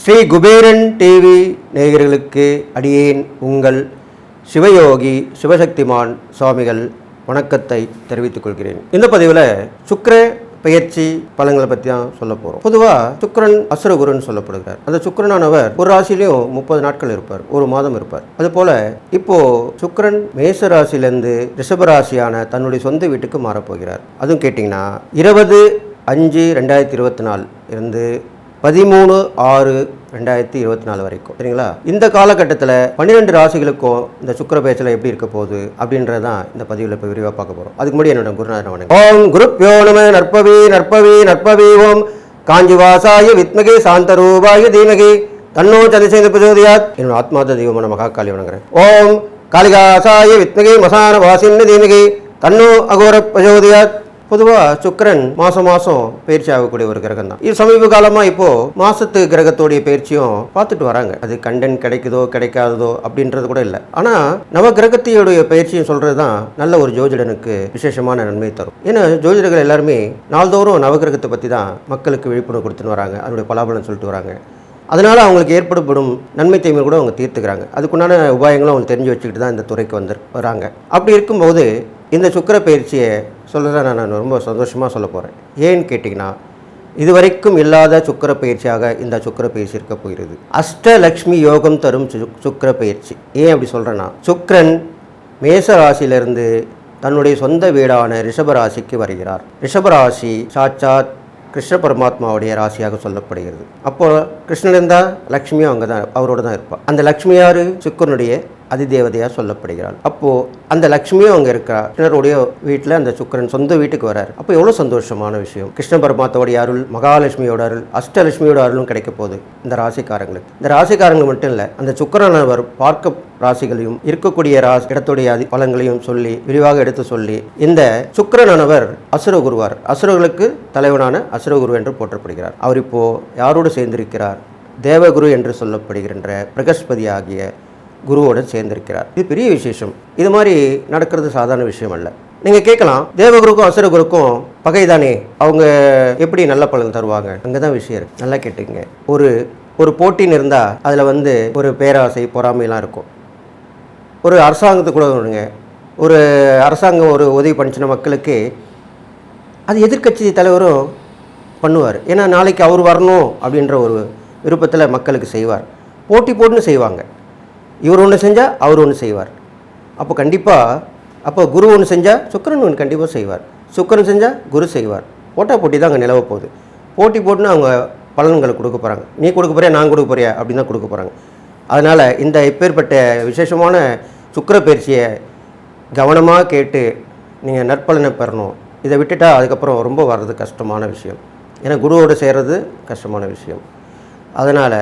Sri Kuberan TV நேயர்களுக்கு அடியேன் உங்கள் சிவயோகி சிவசக்திமான் சுவாமிகள் வணக்கத்தை தெரிவித்துக் கொள்கிறேன். இந்த பதிவில் சுக்கிர பெயர்ச்சி பலன்களை பற்றி தான் சொல்ல போகிறோம். பொதுவாக சுக்கிரன் அசுரகுருன்னு சொல்லப்படுகிறார். அந்த சுக்கிரனானவர் ஒரு ராசிலையும் 30 நாட்கள் இருப்பார், ஒரு மாதம் இருப்பார். அதுபோல் இப்போது சுக்கிரன் மேச ராசியிலேருந்து ரிஷபராசியான தன்னுடைய சொந்த வீட்டுக்கு மாறப்போகிறார். அதுவும் கேட்டிங்கன்னா 20/5/2024 இருந்து 13/6/2024 வரைக்கும், சரிங்களா? இந்த காலகட்டத்தில் 12 ராசிகளுக்கும் இந்த சுக்கிர பேச்சில் எப்படி இருக்க போகுது அப்படின்றது தான் இந்த பதிவில் இப்போ விரிவாக பார்க்க போகிறோம். அதுக்கு முன்னாடி என்னோட குருநாதன் வணக்கம். ஓம் குருப்யோ நம நற்பவி நற்பவி நற்பவி ஓம் காஞ்சிவாசாய வித்மகே சாந்தரூபாய தீமகி தன்னோ சந்திரசேகர பிரச்சோதயாத். என்னோட ஆத்மார்த்த தெய்வமான மகாகாளி வணங்குறேன். ஓம் காளிகாசாய வித்மகே மசான வாசின்னு தீமகி தன்னோ அகோர பிரச்சோதயாத். பொதுவாக சுக்கிரன் மாதம் பயிற்சி ஆகக்கூடிய ஒரு கிரகம் தான். இது சமீப காலமாக இப்போது மாசத்து கிரகத்தோடைய பயிற்சியும் பார்த்துட்டு வராங்க. அது கண்டென்ட் கிடைக்குதோ கிடைக்காததோ அப்படின்றது கூட இல்லை. ஆனால் நவ கிரகத்தையுடைய பயிற்சியும் சொல்கிறது தான் நல்ல ஒரு ஜோதிடனுக்கு விசேஷமான நன்மை தரும். ஏன்னா ஜோதிடர்கள் எல்லாருமே நாள்தோறும் நவகிரகத்தை பற்றி தான் மக்களுக்கு விழிப்புணர்வு கொடுத்துன்னு வராங்க, அதனுடைய பலாபலம் சொல்லிட்டு வராங்க. அதனால் அவங்களுக்கு ஏற்படப்படும் நன்மை தீமை கூட அவங்க தீர்த்துக்கிறாங்க. அதுக்குண்டான உபாயங்களும் அவங்க தெரிஞ்சு வச்சுக்கிட்டு தான் இந்த துறைக்கு வராங்க. அப்படி இருக்கும்போது இந்த சுக்கிர பயிற்சியை சொல்கிறத நான் ரொம்ப சந்தோஷமாக சொல்ல போகிறேன். ஏன்னு கேட்டிங்கன்னா, இதுவரைக்கும் இல்லாத சுக்கிர பயிற்சியாக இந்த சுக்கிர பயிற்சி இருக்க போகிறது. அஷ்டலக்ஷ்மி யோகம் தரும் சுக்கிர பயிற்சி. ஏன் அப்படி சொல்கிறேன்னா, சுக்கிரன் மேச ராசியிலிருந்து தன்னுடைய சொந்த வீடான ரிஷபராசிக்கு வருகிறார். ரிஷபராசி சாட்சாத் கிருஷ்ண பரமாத்மாவுடைய ராசியாக சொல்லப்படுகிறது. அப்போ கிருஷ்ணன் இருந்தால் லக்ஷ்மியும் அங்கே தான் அவரோட தான் இருப்பாள். அந்த லக்ஷ்மி யாரு? சுக்கிரனுடைய அதிதேவதையாக சொல்லப்படுகிறாள். அப்போது அந்த லக்ஷ்மியும் அங்கே இருக்கிறார். கிருஷ்ணருடைய வீட்டில் அந்த சுக்கிரன் சொந்த வீட்டுக்கு வராரு. அப்போ எவ்வளோ சந்தோஷமான விஷயம். கிருஷ்ண பரமாத்மாவுடைய அருள், மகாலட்சுமியோட அருள், அஷ்டலட்சுமியோட அருளும் கிடைக்க போகுது இந்த ராசிக்காரங்களுக்கு. இந்த ராசிக்காரங்களுக்கு மட்டும் இல்லை, அந்த சுக்கிரனவர் பார்க்க ராசிகளையும் இருக்கக்கூடிய இடத்துடைய பலன்களையும் சொல்லி விரிவாக எடுத்து சொல்லி, இந்த சுக்கிரனானவர் அசுரகுருவார், அசுரர்களுக்கு தலைவனான அசுரகுரு என்று போற்றப்படுகிறார். அவர் இப்போ யாரோடு சேர்ந்திருக்கிறார்? தேவகுரு என்று சொல்லப்படுகின்ற பிரகஸ்பதி ஆகிய குருவோடு சேர்ந்திருக்கிறார். இது பெரிய விசேஷம். இது மாதிரி நடக்கிறது சாதாரண விஷயம் அல்ல. நீங்கள் கேட்கலாம், தேவகுருக்கும் அசுரகுருக்கும் பகை தானே, அவங்க எப்படி நல்ல பலன் தருவாங்க? அங்கே தான் விஷயம் இருக்குது. நல்லா கேட்டுங்க. ஒரு போட்டின்னு இருந்தால் அதில் ஒரு பேராசை பொறாமையெல்லாம் இருக்கும். ஒரு அரசாங்கத்துக்கு கூட விடுங்க, ஒரு அரசாங்கம் ஒரு உதவி பண்ணிச்சின மக்களுக்கு அது எதிர்க்கட்சி தலைவரும் பண்ணுவார். ஏன்னா நாளைக்கு அவர் வரணும் அப்படின்ற ஒரு விருப்பத்தில் மக்களுக்கு செய்வார். போட்டி போட்டுன்னு செய்வாங்க. இவர் ஒன்று செஞ்சால் அவர் ஒன்று செய்வார். அப்போ குரு ஒன்று செஞ்சால் சுக்கிரன் ஒன்று கண்டிப்பாக செய்வார். சுக்கிரன் செஞ்சால் குரு செய்வார். போட்டி தான் அங்கே நிலவ போகுது. போட்டி போட்டுன்னு அவங்க பலன்களை கொடுக்க போகிறாங்க. நீ கொடுக்க போறியா, நான் கொடுக்க போறியா அப்படின்னு தான் கொடுக்க போகிறாங்க. அதனால் இந்த இப்பேற்பட்ட விசேஷமான சுக்கிர பயிற்சியை கவனமாக கேட்டு நீங்கள் நற்பலனை பெறணும். இதை விட்டுட்டால் அதுக்கப்புறம் ரொம்ப வர்றது கஷ்டமான விஷயம். ஏன்னா குருவோடு சேர்றது கஷ்டமான விஷயம். அதனால்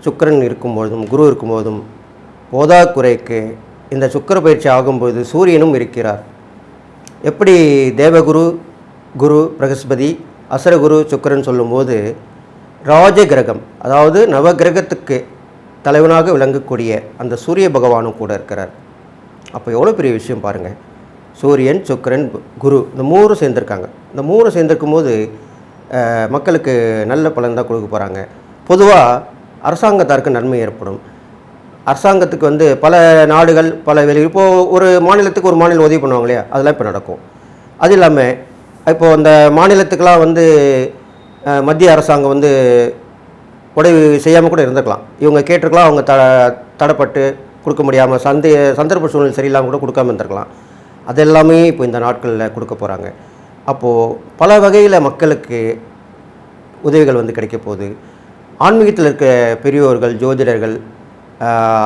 சுக்கிரன் இருக்கும்போதும் குரு இருக்கும்போதும் போதாக்குறைக்கு இந்த சுக்கிர பயிற்சி ஆகும்போது சூரியனும் இருக்கிறார். எப்படி தேவகுரு, குரு, பிரகஸ்பதி, அசுரகுரு, சுக்கிரன் சொல்லும்போது ராஜகிரகம், அதாவது நவகிரகத்துக்கு தலைவனாக விளங்கக்கூடிய அந்த சூரிய பகவானும் கூட இருக்கிறார். அப்போ எவ்வளோ பெரிய விஷயம் பாருங்கள். சூரியன், சுக்கிரன், குரு, இந்த 3 சேர்ந்துருக்காங்க. இந்த 3 சேர்ந்துருக்கும் போது மக்களுக்கு நல்ல பலன் தான் கொடுக்க போகிறாங்க. பொதுவாக அரசாங்கத்தாருக்கு நன்மை ஏற்படும். அரசாங்கத்துக்கு பல நாடுகள் பல இப்போது ஒரு மாநிலத்துக்கு ஒரு மாநிலம் உதவி பண்ணுவாங்க இல்லையா, அதெல்லாம் இப்போ நடக்கும். அது இல்லாமல் இப்போது அந்த மாநிலத்துக்கெலாம் மத்திய அரசாங்கம் உதவி செய்யாமல் கூட இருந்துக்கலாம். இவங்க கேட்டிருக்கலாம், அவங்க தடைப்பட்டு கொடுக்க முடியாமல் சந்தர்ப்ப சூழ்நிலை சரியில்லாமல் கூட கொடுக்காமல் இருந்திருக்கலாம். அதெல்லாமே இப்போ இந்த நாட்களில் கொடுக்க போகிறாங்க. அப்போது பல வகையில் மக்களுக்கு உதவிகள் கிடைக்க போகுது. ஆன்மீகத்தில் இருக்க பெரியோர்கள், ஜோதிடர்கள்,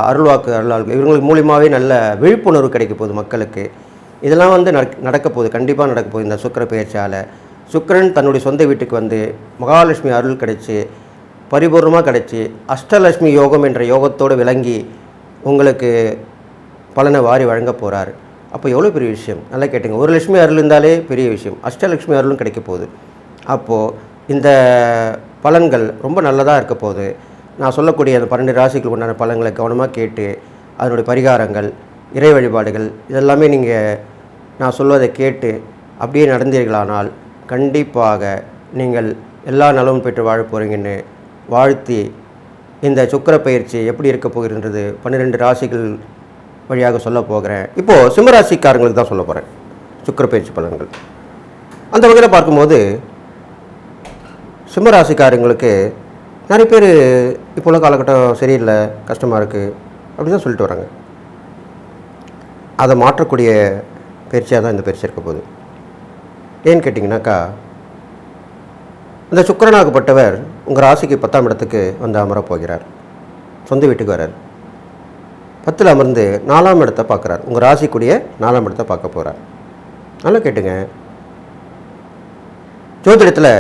அருள்வாக்கு இவங்களுக்கு மூலியமாகவே நல்ல விழிப்புணர்வு கிடைக்க போகுது மக்களுக்கு. இதெல்லாம் நடக்க போகுது, கண்டிப்பாக நடக்க போகுது. இந்த சுக்கிர பெயர்ச்சியால் சுக்கிரன் தன்னுடைய சொந்த வீட்டுக்கு மகாலட்சுமி அருள் கிடைச்சி பரிபூர்ணமாக கிடைச்சி அஷ்டலட்சுமி யோகம் என்ற யோகத்தோடு விளங்கி உங்களுக்கு பலனை வாரி வழங்க போகிறார். அப்போ எவ்வளோ பெரிய விஷயம். நல்லா கேட்டுங்க. ஒரு லட்சுமி அருள் இருந்தாலே பெரிய விஷயம், அஷ்டலட்சுமி அருளும் கிடைக்க போகுது. அப்போது இந்த பலன்கள் ரொம்ப நல்லதாக இருக்க போகுது. நான் சொல்லக்கூடிய அந்த 12 ராசிகளுக்கு உண்டான பலன்களை கவனமாக கேட்டு அதனுடைய பரிகாரங்கள், இறை வழிபாடுகள் இதெல்லாமே நீங்கள் நான் சொல்வதை கேட்டு அப்படியே நடந்தீர்களானால் கண்டிப்பாக நீங்கள் எல்லா நலமும் பெற்று வாழ போகிறீங்கன்னு வாழ்த்தி இந்த சுக்கிர பயிற்சி எப்படி இருக்க போகின்றது 12 ராசிகள் வழியாக சொல்ல போகிறேன். இப்போது சிம்மராசிக்காரங்களுக்கு தான் சொல்ல போகிறேன் சுக்கிர பயிற்சி பலன்கள். அந்த வகையில் பார்க்கும்போது சிம்மராசிக்காரங்களுக்கு நிறைய பேர் இப்போ உள்ள காலகட்டம் சரியில்லை, கஷ்டமாக இருக்குது அப்படி தான் சொல்லிட்டு வராங்க. அதை மாற்றக்கூடிய பயிற்சியாக தான் இந்த பயிற்சி இருக்க போகுது. ஏன்னு கேட்டிங்கனாக்கா, இந்த சுக்கிரனாகப்பட்டவர் உங்கள் ராசிக்கு 10ஆம் இடத்துக்கு வந்து அமரப் போகிறார். சொந்த வீட்டுக்கு வரார். 10ல் அமர்ந்து 4ஆம் இடத்தை பார்க்குறார். உங்கள் ராசிக்குரிய 4ஆம் இடத்தை பார்க்க போகிறார். நல்லா கேட்டுங்க, ஜோதிடத்தில்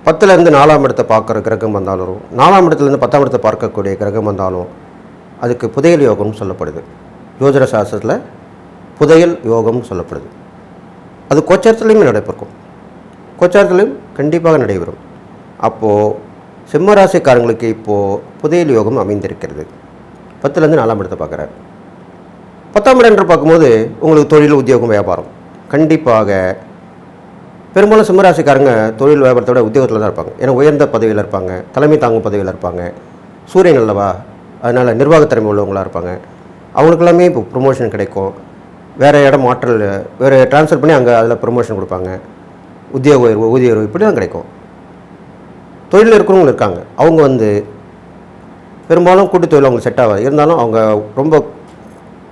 10லேருந்து 4ஆம் இடத்தை பார்க்குற கிரகம் வந்தாலும் 4ஆம் இடத்துலேருந்து 10ஆம் இடத்தை பார்க்கக்கூடிய கிரகம் வந்தாலும் அதுக்கு புதையல் யோகம்னு சொல்லப்படுது. ஜோதிட சாஸ்திரத்தில் புதையல் யோகம்னு சொல்லப்படுது. அது கோச்சாரத்துலேயுமே நடைபெறும், கோச்சாரத்துலேயும் கண்டிப்பாக நடைபெறும். அப்போது சிம்மராசிக்காரங்களுக்கு இப்போது புதையல் யோகம் அமைந்திருக்கிறது. 10லேருந்து 4ஆம் இடத்தை பார்க்குறாரு. 10ஆம் இடம் என்று பார்க்கும்போது உங்களுக்கு தொழில், உத்தியோகம், வியாபாரம் கண்டிப்பாக பெரும்பாலும் சிம்மராசிக்காரங்க தொழில் வியாபாரத்தோட உத்தியோகத்தில் தான் இருப்பாங்க. ஏன்னா உயர்ந்த பதவியில் இருப்பாங்க, தலைமை தாங்கும் பதவியில் இருப்பாங்க. சூரியன் அல்லவா, அதனால் நிர்வாகத்திறமை உள்ளவங்களாக இருப்பாங்க. அவங்களுக்கெல்லாமே இப்போ ப்ரொமோஷன் கிடைக்கும். வேறு இடம் மாற்றல், வேறு ட்ரான்ஸ்ஃபர் பண்ணி அங்கே அதில் ப்ரொமோஷன் கொடுப்பாங்க. உத்தியோக உயர்வு, ஊதிய உயர்வு இப்படி தான் கிடைக்கும். தொழிலில் இருக்கிறவங்க இருக்காங்க, அவங்க பெரும்பாலும் கூட்டு தொழில் அவங்களுக்கு செட் ஆகாது. இருந்தாலும் அவங்க ரொம்ப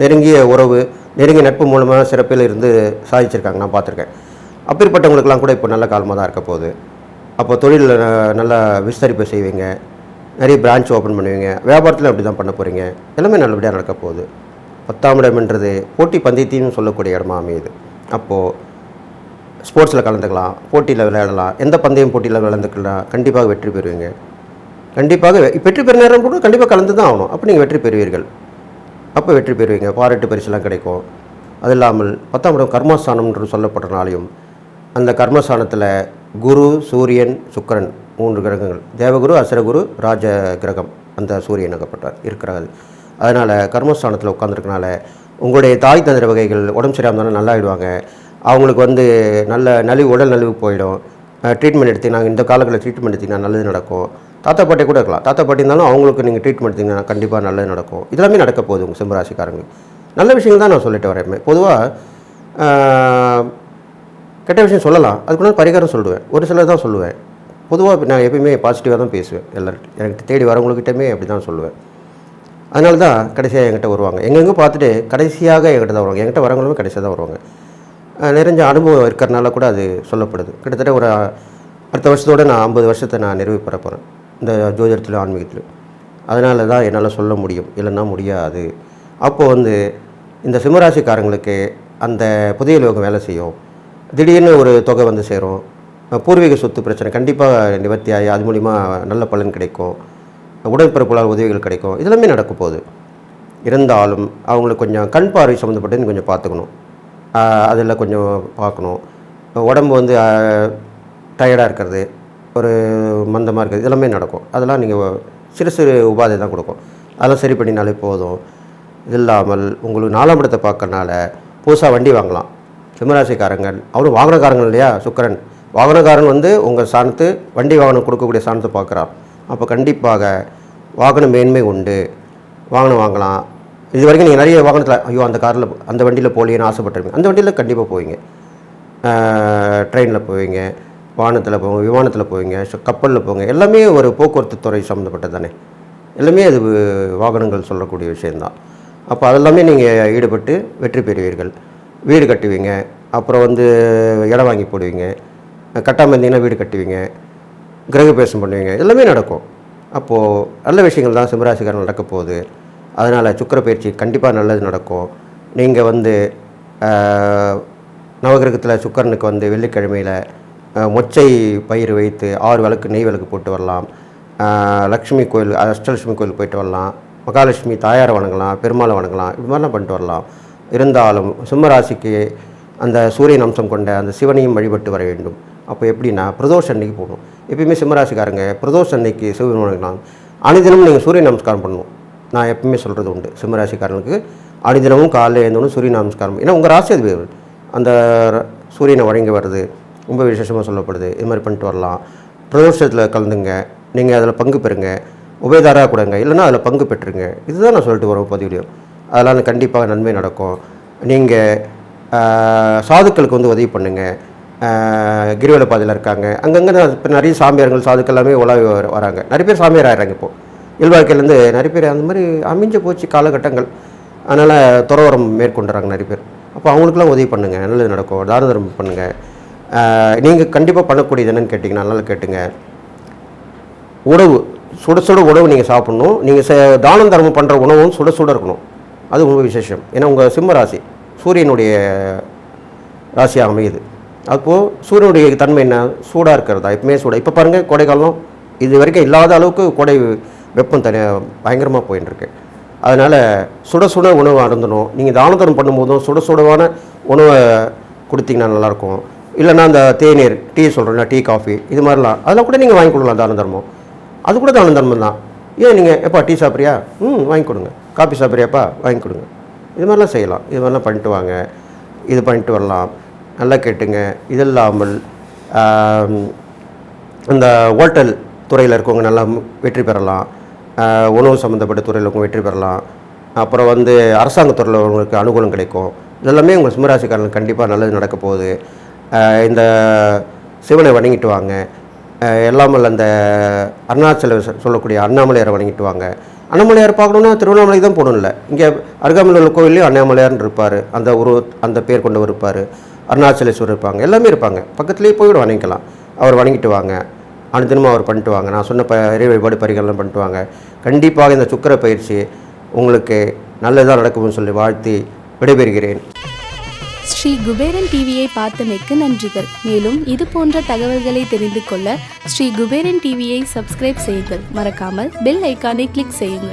நெருங்கிய உறவு, நெருங்கிய நட்பு மூலமாக சிறப்பில் இருந்து சாதிச்சிருக்காங்க, நான் பார்த்துருக்கேன். அப்படிப்பட்டவங்களுக்கெல்லாம் கூட இப்போ நல்ல காலமாக தான் இருக்க போகுது. அப்போ தொழிலில் நல்லா விஸ்தரிப்பு செய்வீங்க, நிறைய பிரான்ச் ஓப்பன் பண்ணுவீங்க. வியாபாரத்தில் அப்படி தான் பண்ண போகிறீங்க. எல்லாமே நல்லபடியாக நடக்க போகுது. 10ஆம் இடம்ன்றது போட்டி பந்தயத்தையும் சொல்லக்கூடிய இடமா அமையுது. அப்போது ஸ்போர்ட்ஸில் கலந்துக்கலாம், போட்டியில் விளையாடலாம், எந்த பந்தயம் போட்டியில் விளையாண்டுக்கலாம், கண்டிப்பாக வெற்றி பெறுவீங்க. கண்டிப்பாக வெற்றி பெற நேரம் கூட கண்டிப்பாக கலந்து தான் ஆகணும். அப்போ நீங்கள் வெற்றி பெறுவீர்கள். அப்போ வெற்றி பெறுவீங்க, பாராட்டு பரிசுலாம் கிடைக்கும். அது இல்லாமல் 10ஆம் இடம் கர்மஸ்தானம் என்று சொல்லப்பட்டனாலையும் அந்த கர்மஸ்தானத்தில் குரு, சூரியன், சுக்கிரன் 3 கிரகங்கள், தேவகுரு, அசுரகுரு, ராஜ கிரகம் அந்த சூரியன் ஆகப்பட்டார் இருக்கிறாரு. அதனால் கர்மஸ்தானத்தில் உட்காந்துருக்கனால உங்களுடைய தாய் தந்திர வகைகள் உடம்பு சரியாக இருந்தாலும் நல்லா ஆகிடுவாங்க. அவங்களுக்கு நல்ல உடல் நலிவு போயிடும். ட்ரீட்மெண்ட் எடுத்திங்கன்னா, இந்த காலங்களில் ட்ரீட்மெண்ட் எடுத்திங்கன்னா நல்லது நடக்கும். தாத்தா பாட்டி கூட இருக்கலாம், தாத்தா பாட்டி இருந்தாலும் அவங்களுக்கு நீங்கள் ட்ரீட்மெண்ட் எடுத்திங்கன்னா கண்டிப்பாக நல்லது நடக்கும். இதெல்லாமே நடக்க போகுது உங்கள் சிம்மராசிக்காரங்க. நல்ல விஷயங்கள் தான் நான் சொல்லிட்டு வரேன். பொதுவாக கெட்ட விஷயம் சொல்லலாம், அதுக்குள்ள பரிகாரம் சொல்லுவேன், ஒரு சிலர் தான் சொல்லுவேன். பொதுவாக நான் எப்பயுமே பாசிட்டிவாக தான் பேசுவேன். எல்லாரும் எனக்கு தேடி வரவங்கக்கிட்டமே அப்படி தான் சொல்லுவேன். அதனால தான் கடைசியாக என்கிட்ட வருவாங்க. எங்கெங்கே பார்த்துட்டு கடைசியாக என்கிட்ட தான் வருவாங்க. என்கிட்ட வரவங்களுமே கடைசியாக தான் வருவாங்க. நிறைஞ்ச அனுபவம் இருக்கிறனால கூட அது சொல்லப்படுது. கிட்டத்தட்ட ஒரு அடுத்த வருஷத்தோடு நான் 50 வருஷத்தை நான் நிறைவு பெற போகிறேன் இந்த ஜோதிடத்திலும் ஆன்மீகத்திலும். அதனால தான் என்னால் சொல்ல முடியும், இல்லைன்னா முடியாது. அப்போது இந்த சிம்மராசிக்காரங்களுக்கு அந்த புதையல் யோகம் வேலை செய்யும். திடீர்னு ஒரு தொகை வந்து சேரும். பூர்வீக சொத்து பிரச்சனை கண்டிப்பாக நிவர்த்தி ஆகி அது மூலிமா நல்ல பலன் கிடைக்கும். உடன்பிறப்புகளால் உதவிகள் கிடைக்கும். இதெல்லாமே நடக்க போகுது. இருந்தாலும் அவங்களுக்கு கொஞ்சம் கண் பார்வை சம்மந்தப்பட்டு கொஞ்சம் பார்த்துக்கணும். அதில் கொஞ்சம் பார்க்கணும். உடம்பு டயர்டாக இருக்கிறது, ஒரு மந்தமாக இருக்கிறது, இதெல்லாமே நடக்கும். அதெல்லாம் நீங்கள் சிறு சிறு உபாதை தான் கொடுக்கும். அதெல்லாம் சரி பண்ணினாலே போதும். இது இல்லாமல் உங்களுக்கு 4ஆம் இடத்தை பார்க்கறனால புதுசாக வண்டி வாங்கலாம். சிம்மராசிக்காரங்கள் அவரும் வாகனக்காரங்கள் இல்லையா, சுக்கிரன் வாகனக்காரன் உங்கள் ஸ்தானத்து வண்டி வாகனம் கொடுக்கக்கூடிய ஸ்தானத்தை பார்க்குறான். அப்போ கண்டிப்பாக வாகன மேன்மை உண்டு, வாகனம் வாங்கலாம். இது வரைக்கும் நீங்கள் நிறைய வாகனத்தில் ஐயோ அந்த காரில் அந்த வண்டியில் போகலையேன்னு ஆசைப்பட்டுருவீங்க. அந்த வண்டியில் கண்டிப்பாக போவீங்க. ட்ரெயினில் போவீங்க, வாகனத்தில் போவீங்க, விமானத்தில் போவீங்க, கப்பலில் போவீங்க. எல்லாமே ஒரு போக்குவரத்து துறை சம்மந்தப்பட்டது தானே. எல்லாமே அது வாகனங்கள் சொல்லக்கூடிய விஷயந்தான். அப்போ அதெல்லாமே நீங்கள் ஈடுபட்டு வெற்றி பெறுவீர்கள். வீடு கட்டுவீங்க, அப்புறம் இடம் வாங்கி போடுவீங்க, கட்டாமல் இருந்தீங்கன்னா வீடு கட்டுவீங்க, கிரகப்பிரவேசம் பண்ணுவீங்க, எல்லாமே நடக்கும். அப்போது நல்ல விஷயங்கள் தான் சிம்மராசிக்காரன் நடக்க போகுது. அதனால் சுக்கிர பயிற்சி கண்டிப்பாக நல்லது நடக்கும். நீங்கள் நவகிரகத்தில் சுக்கிரனுக்கு வெள்ளிக்கிழமையில் மொச்சை பயிர் வைத்து 6 விளக்கு நெய் விளக்கு போட்டு வரலாம். லக்ஷ்மி கோயில், அஷ்டலட்சுமி கோயில் போயிட்டு வரலாம். மகாலட்சுமி தாயாரை வணங்கலாம், பெருமாளை வணங்கலாம், இது மாதிரிலாம் பண்ணிட்டு வரலாம். இருந்தாலும் சிம்மராசிக்கு அந்த சூரியன் அம்சம் கொண்ட அந்த சிவனையும் வழிபட்டு வர வேண்டும். அப்போ எப்படின்னா பிரதோஷ அன்னைக்கு போகணும். எப்பயுமே சிம்மராசிக்காரங்க பிரதோஷ அன்னைக்கு சிவன் வணங்கலாம். அனுதினமும் நீங்கள் சூரிய நமஸ்காரம் பண்ணணும். நான் எப்பவுமே சொல்கிறது உண்டு சிம்மராசிக்காரனுக்கு. அனுதினமும் காலையில் எழுந்தோன்னு சூரிய நமஸ்காரம். ஏன்னா உங்கள் ராசி அது அந்த சூரியனை வழங்கி வருது, ரொம்ப விசேஷமாக சொல்லப்படுது. இது மாதிரி பண்ணிட்டு வரலாம். பிரதோஷத்தில் கலந்துங்க, நீங்கள் அதில் பங்கு பெறுங்க, உபயதாராக கொடுங்க, இல்லைன்னா அதில் பங்கு பெற்றுங்க. இதுதான் நான் சொல்லிட்டு வரோம் பதிவுலையும். அதெல்லாம் கண்டிப்பாக நன்மை நடக்கும். நீங்கள் சாதுக்களுக்கு வந்து உதவி பண்ணுங்கள். கிரிவல பாதையில் இருக்காங்க, அங்கங்கே இப்போ நிறைய சாமியார்கள் சாதுக்கள் எல்லாமே உலாவி வராங்க. நிறைய பேர் சாமியார் ஆகிறாங்க. இப்போது இல்வாழ்க்கையிலேருந்து நிறைய பேர் அந்த மாதிரி அமைஞ்சு போச்சு காலகட்டங்கள். அதனால் துறவரம் மேற்கொண்டுறாங்க நிறைய பேர். அப்போ அவங்களுக்குலாம் உதவி பண்ணுங்கள், நல்லது நடக்கும். தான தர்மம் பண்ணுங்கள். நீங்கள் கண்டிப்பாக பண்ணக்கூடியது என்னென்னு கேட்டிங்கன்னா, நல்லா கேட்டுங்க. உணவு சுட சுட உணவு நீங்கள் சாப்பிட்ணும். நீங்கள் தானம் தர்மம் பண்ணுற உணவும் சுட சுட இருக்கணும். அது ரொம்ப விசேஷம். ஏன்னா உங்கள் சிம்ம ராசி சூரியனுடைய ராசியாக அமையுது. அப்போது சூரியனுடைய தன்மை என்ன, சூடாக இருக்கிறதா, எப்பவுமே சூடாக. இப்போ பாருங்கள், கோடைக்காலம் இது வரைக்கும் இல்லாத அளவுக்கு கோடை வெப்பம் பயங்கரமாக போயின்னு. அதனால் சுட சுட உணவு அருந்தணும். நீங்கள் தான தர்மம் பண்ணும்போதும் சுட சுடவான உணவை கொடுத்தீங்கன்னா நல்லாயிருக்கும். இல்லைன்னா அந்த தேநீர், டீ சொல்கிறேன்னா டீ, காஃபி, இது மாதிரிலாம் அதெல்லாம் கூட நீங்கள் வாங்கி கொடுக்கலாம். தான தர்மம் அது கூட தான தர்மம் தான். ஏன் நீங்கள் எப்பா டீ சாப்பிட்றியா, வாங்கி கொடுங்க. காஃபி சாப்பிட்றியாப்பா, வாங்கி கொடுங்க. இது மாதிரிலாம் செய்யலாம். இது மாதிரிலாம் பண்ணிட்டு வாங்க. இது பண்ணிட்டு வரலாம். நல்லா கேட்டுங்க. இது இல்லாமல் இந்த ஹோட்டல் துறையில் இருக்கவங்க நல்லா வெற்றி பெறலாம். உணவு சம்மந்தப்பட்ட துறையில் இருக்கவங்க வெற்றி பெறலாம். அப்புறம் வந்து அரசாங்கத்துறையில் உங்களுக்கு அனுகூலம் கிடைக்கும். இதெல்லாமே உங்கள் சிம்மராசிக்காரங்களுக்கு கண்டிப்பாக நல்லது நடக்க போகுது. இந்த சிவனை வணங்கிட்டு வாங்க. எல்லாமல் அந்த அருணாச்சல சொல்லக்கூடிய அண்ணாமலையாரை வணங்கிட்டு வாங்க. அண்ணாமலையார் பார்க்கணுன்னா திருவண்ணாமலை தான் போகணும். இல்லை, இங்கே அருகாமையில் உள்ள கோவில்லையும் அண்ணாமலையார்னு இருப்பார். அந்த பேர் கொண்டவர் இருப்பார். அருணாச்சலேஸ்வரர் இருப்பாங்க. எல்லாமே இருப்பாங்க. பக்கத்துலேயே போய் வணங்கிக்கலாம். அவர் வணங்கிட்டு வாங்க. அனுதினமும் அவர் பண்ணிட்டு வாங்க. நான் சொன்ன இறை வழிபாடு பரிகாரம் பண்ணிட்டு வாங்க. கண்டிப்பாக இந்த சுக்கிர பயிற்சி உங்களுக்கு நல்லதாக நடக்கும்னு சொல்லி வாழ்த்தி விடைபெறுகிறேன். ஸ்ரீ குபேரன் டிவியை பார்த்தமைக்கு நன்றிகள். மேலும் இது போன்ற தகவல்களை தெரிந்து கொள்ள ஸ்ரீ குபேரன் டிவியை சப்ஸ்கிரைப் செய்யுங்கள். மறக்காமல் பெல் ஐக்கானை கிளிக் செய்யுங்கள்.